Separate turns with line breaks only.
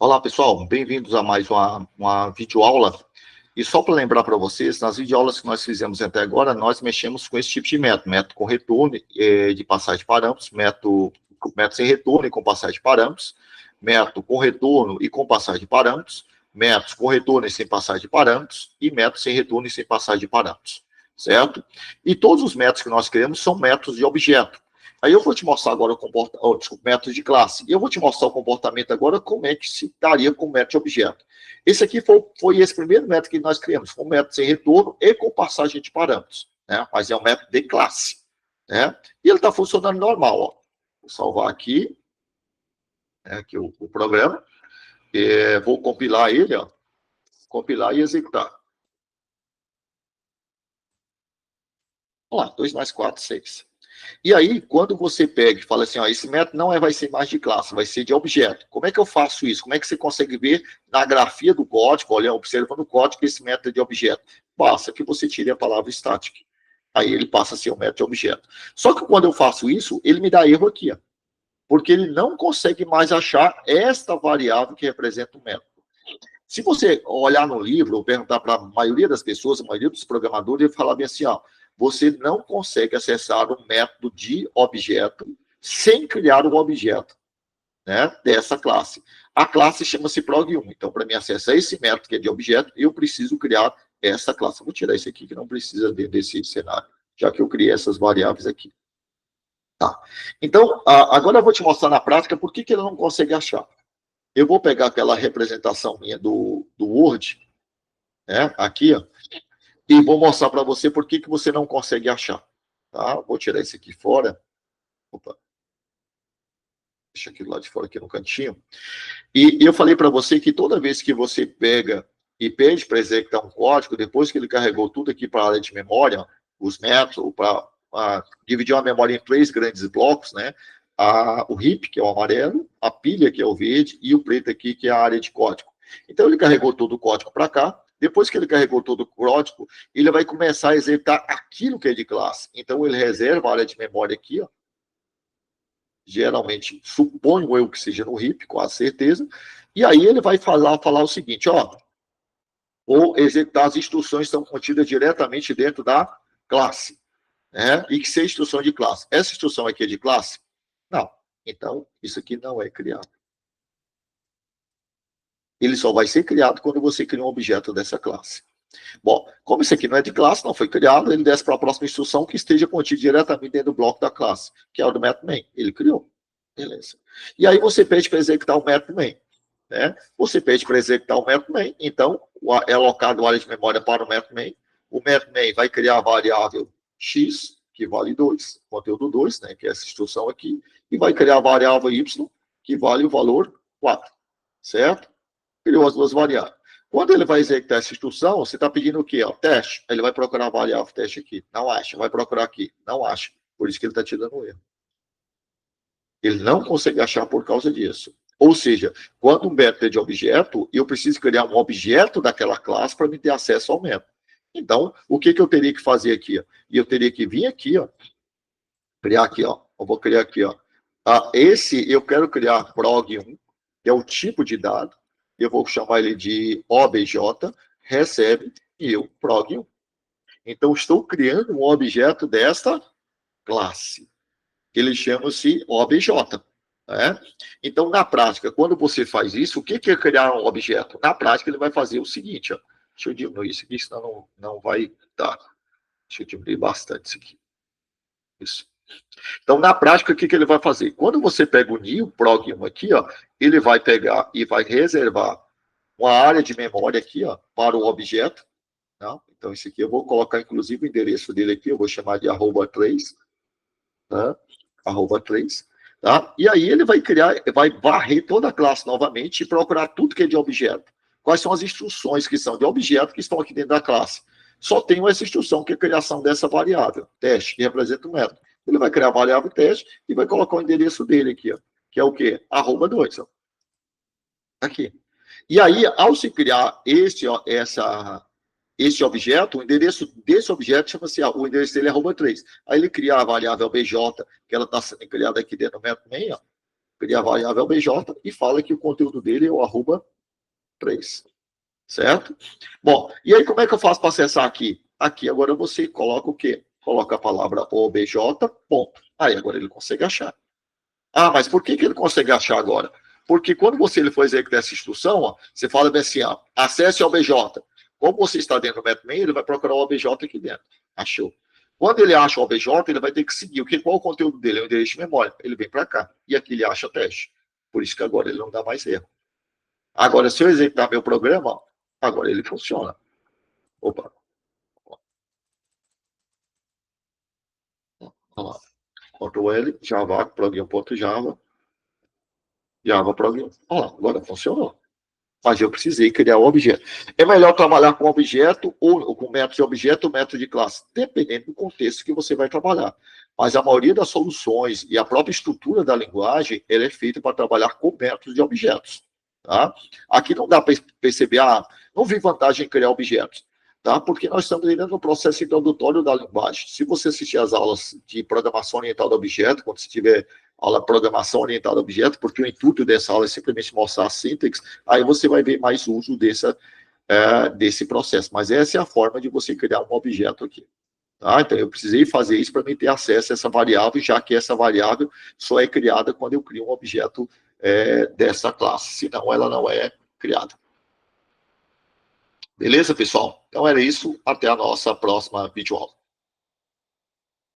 Olá, pessoal, bem-vindos a mais uma videoaula. E só para lembrar para vocês, nas videoaulas que nós fizemos até agora, nós mexemos com esse tipo de método com retorno de passagem de parâmetros, método sem retorno e com passagem de parâmetros, método com retorno e com passagem de parâmetros, métodos com retorno e sem passagem de parâmetros, e método sem retorno e sem passagem de parâmetros, certo? E todos os métodos que nós criamos são métodos de objeto. Aí eu vou te mostrar agora o método de classe. E eu vou te mostrar o comportamento agora, como é que se daria com o método de objeto. Esse aqui foi esse primeiro método que nós criamos. Foi um método sem retorno e com passagem de parâmetros. Né? Mas é um método de classe. Né? E ele está funcionando normal. Ó. Vou salvar aqui, aqui o programa. Vou compilar ele. Ó. Compilar e executar. Vamos lá, 2 mais 4, 6. E aí, quando você pega e fala assim, ó, esse método não vai ser mais de classe, vai ser de objeto. Como é que eu faço isso? Como é que você consegue ver na grafia do código, olha, observando o código, que esse método é de objeto? Basta que você tire a palavra static. Aí ele passa a ser um método de objeto. Só que quando eu faço isso, ele me dá erro aqui, ó, porque ele não consegue mais achar esta variável que representa o método. Se você olhar no livro ou perguntar para a maioria das pessoas, a maioria dos programadores, ele fala bem assim, ó, você não consegue acessar um método de objeto sem criar um objeto, né, dessa classe. A classe chama-se prog1. Então, para mim acessar esse método que é de objeto, eu preciso criar essa classe. Vou tirar isso aqui que não precisa desse cenário, já que eu criei essas variáveis aqui. Tá. Então, agora eu vou te mostrar na prática por que ele não consegue achar. Eu vou pegar aquela representação minha do Word, né, aqui, ó, e vou mostrar para você por que você não consegue achar. Tá? Vou tirar esse aqui fora. Opa. Deixa aquilo lá de fora, aqui no cantinho. E eu falei para você que toda vez que você pega e pede para executar um código, depois que ele carregou tudo aqui para a área de memória, os métodos, para dividir uma memória em 3 grandes blocos, né? O heap, que é o amarelo, a pilha, que é o verde, e o preto aqui, que é a área de código. Então, ele carregou todo o código para cá. Depois que ele carregou todo o código, ele vai começar a executar aquilo que é de classe. Então, ele reserva a área de memória aqui, ó. Geralmente, suponho eu que seja no heap, com a certeza. E aí ele vai falar o seguinte, ó, ou executar as instruções que estão contidas diretamente dentro da classe. Né? E que se é instrução de classe. Essa instrução aqui é de classe? Não. Então, isso aqui não é criado. Ele só vai ser criado quando você cria um objeto dessa classe. Bom, como isso aqui não é de classe, não foi criado, ele desce para a próxima instrução que esteja contida diretamente dentro do bloco da classe, que é o do método main. Ele criou. Beleza. E aí você pede para executar o método main. Né? Você pede para executar o método main, então é alocado a área de memória para o método main. O método main vai criar a variável x, que vale 2, conteúdo 2, né, que é essa instrução aqui, e vai criar a variável y, que vale o valor 4, certo? Criou as duas variáveis. Quando ele vai executar essa instrução, você está pedindo o quê? Ó, teste. Ele vai procurar a variável teste aqui. Não acha. Vai procurar aqui. Não acha. Por isso que ele está te dando erro. Ele não consegue achar por causa disso. Ou seja, quando um método é de objeto, eu preciso criar um objeto daquela classe para me ter acesso ao método. Então, o que eu teria que fazer aqui? E eu teria que vir aqui, ó, criar aqui, ó. Eu vou criar aqui, ó. Esse eu quero criar prog1, que é o tipo de dado. Eu vou chamar ele de obj, recebe, e eu prog1. Então, estou criando um objeto desta classe. Ele chama-se obj. Né? Então, na prática, quando você faz isso, o que é criar um objeto? Na prática, ele vai fazer o seguinte, ó. Deixa eu diminuir isso aqui, senão não vai dar. Deixa eu diminuir bastante isso aqui. Isso. Então, na prática, o que ele vai fazer? Quando você pega o new prog1 aqui, ó, ele vai pegar e vai reservar uma área de memória aqui, ó, para o objeto. Tá? Então, esse aqui eu vou colocar, inclusive, o endereço dele aqui, eu vou chamar de @3. Tá? @3. Tá? E aí ele vai criar, vai varrer toda a classe novamente e procurar tudo que é de objeto. Quais são as instruções que são de objeto que estão aqui dentro da classe? Só tem essa instrução, que é a criação dessa variável, teste, que representa o método. Ele vai criar a variável teste e vai colocar o endereço dele aqui, ó, que é o quê? @2. Ó. Aqui. E aí, ao se criar esse objeto, o endereço desse objeto chama-se, o endereço dele é @3. Aí ele cria a variável bj, que ela está sendo criada aqui dentro do método main, ó. cria a variável obj e fala que o conteúdo dele é o arroba 3. Certo? Bom, e aí como é que eu faço para acessar aqui? Aqui agora você coloca o quê? Coloca a palavra obj, ponto. Aí agora ele consegue achar. Ah, mas por que ele consegue achar agora? Porque quando ele for executar essa instrução, ó, você fala bem assim, ó, acesse o obj. Como você está dentro do MapMain, ele vai procurar o obj aqui dentro. Achou. Quando ele acha o obj, ele vai ter que seguir. Qual o conteúdo dele? É o endereço de memória. Ele vem para cá. E aqui ele acha teste. Por isso que agora ele não dá mais erro. Agora, se eu executar meu programa, ó, agora ele funciona. Opa. Vamos lá. Ctrl L, Java, plugin.java, Java plugin. Olha lá, agora funcionou. Mas eu precisei criar o objeto. É melhor trabalhar com objeto ou com método de objeto ou método de classe, dependendo do contexto que você vai trabalhar. Mas a maioria das soluções e a própria estrutura da linguagem, ela é feita para trabalhar com métodos de objetos. Tá? Aqui não dá para perceber, não vi vantagem em criar objetos, tá? Porque nós estamos dentro do processo introdutório da linguagem. Se você assistir às aulas de programação orientada a objeto, quando você tiver aula de programação orientada a objeto, porque o intuito dessa aula é simplesmente mostrar a síntese, aí você vai ver mais uso desse processo. Mas essa é a forma de você criar um objeto aqui. Tá? Então, eu precisei fazer isso para ter acesso a essa variável, já que essa variável só é criada quando eu crio um objeto dessa classe, senão ela não é criada. Beleza, pessoal? Então, era isso. Até a nossa próxima videoaula.